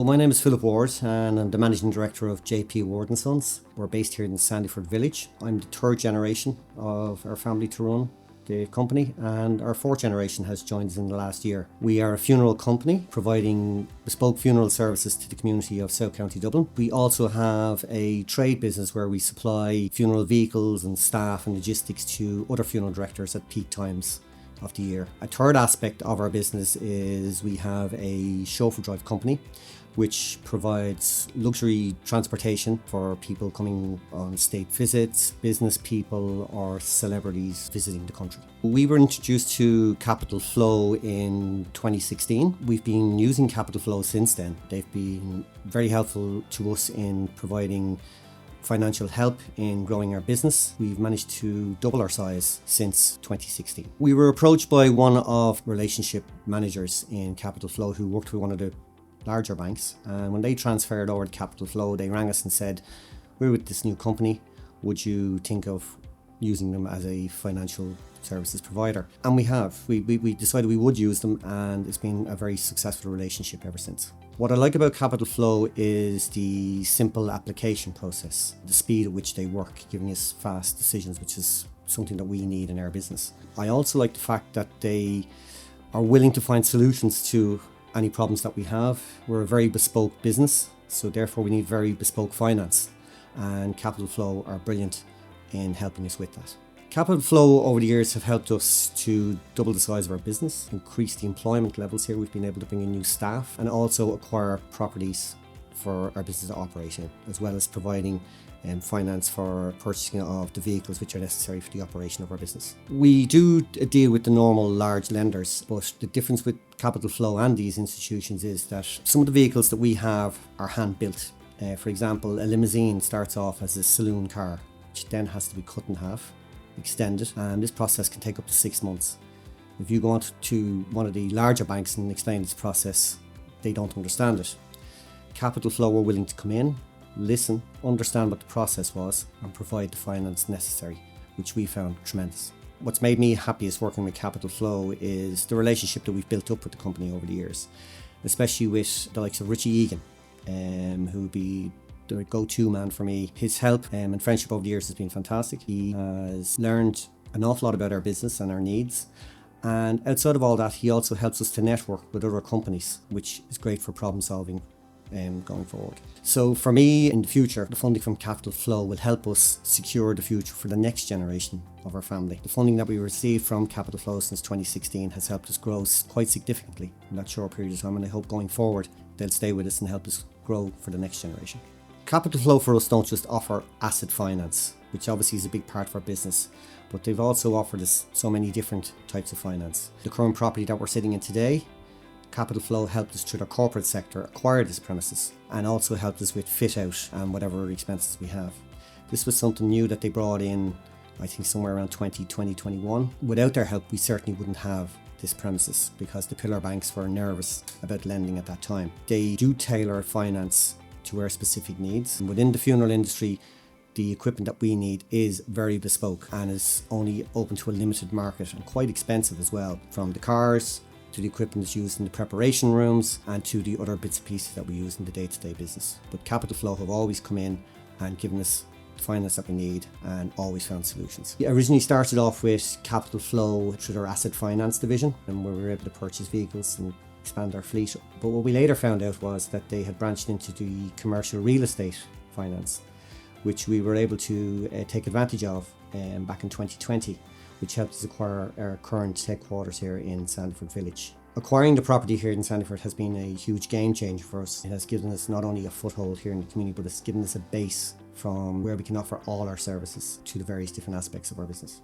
Well, my name is Philip Ward and I'm the Managing Director of JP Ward & Sons. We're based here in Sandyford Village. I'm the third generation of our family to run the company, and our fourth generation has joined us in the last year. We are a funeral company providing bespoke funeral services to the community of South County Dublin. We also have a trade business where we supply funeral vehicles and staff and logistics to other funeral directors at peak times of the year. A third aspect of our business is we have a chauffeur drive company which provides luxury transportation for people coming on state visits, business people or celebrities visiting the country. We were introduced to Capital Flow in 2016. We've been using Capital Flow since then. They've been very helpful to us in providing financial help in growing our business. We've managed to double our size since 2016. We were approached by one of relationship managers in Capital Flow who worked with one of the larger banks, and when they transferred over to Capital Flow, they rang us and said, "We're with this new company, would you think of using them as a financial services provider?" And we have. We decided we would use them, and it's been a very successful relationship ever since. What I like about Capital Flow is the simple application process, the speed at which they work, giving us fast decisions, which is something that we need in our business. I also like the fact that they are willing to find solutions to any problems that we have. We're a very bespoke business, so therefore we need very bespoke finance, and Capital Flow are brilliant in helping us with that. Capital Flow over the years have helped us to double the size of our business, increase the employment levels here. We've been able to bring in new staff and also acquire properties for our business to operate in, as well as providing finance for purchasing of the vehicles which are necessary for the operation of our business. We do deal with the normal large lenders, but the difference with Capital Flow and these institutions is that some of the vehicles that we have are hand built. For example, a limousine starts off as a saloon car, which then has to be cut in half, extended, and this process can take up to 6 months. If you go on to one of the larger banks and explain this process, they don't understand it. Capital Flow were willing to come in, listen, understand what the process was, and provide the finance necessary, which we found tremendous. What's made me happiest working with Capital Flow is the relationship that we've built up with the company over the years, especially with the likes of Richie Egan, who would be the go-to man for me. His help and friendship over the years has been fantastic. He has learned an awful lot about our business and our needs, and outside of all that, he also helps us to network with other companies, which is great for problem solving going forward. So for me, in the future, the funding from Capital Flow will help us secure the future for the next generation of our family. The funding that we received from Capital Flow since 2016 has helped us grow quite significantly in that short period of time, and I hope going forward they'll stay with us and help us grow for the next generation. Capital Flow for us don't just offer asset finance, which obviously is a big part of our business, but they've also offered us so many different types of finance. The current property that we're sitting in today, Capital Flow helped us through their corporate sector acquire this premises, and also helped us with fit out and whatever expenses we have. This was something new that they brought in, I think somewhere around 2021. Without their help, we certainly wouldn't have this premises because the pillar banks were nervous about lending at that time. They do tailor finance to our specific needs. And within the funeral industry, the equipment that we need is very bespoke and is only open to a limited market and quite expensive as well, from the cars to the equipment that's used in the preparation rooms and to the other bits and pieces that we use in the day-to-day business. But Capital Flow have always come in and given us the finance that we need and always found solutions. We originally started off with Capital Flow through their asset finance division, and where we were able to purchase vehicles and expand our fleet. But what we later found out was that they had branched into the commercial real estate finance, which we were able to take advantage of back in 2020. Which helped us acquire our current headquarters here in Sandyford Village. Acquiring the property here in Sandyford has been a huge game changer for us. It has given us not only a foothold here in the community, but it's given us a base from where we can offer all our services to the various different aspects of our business.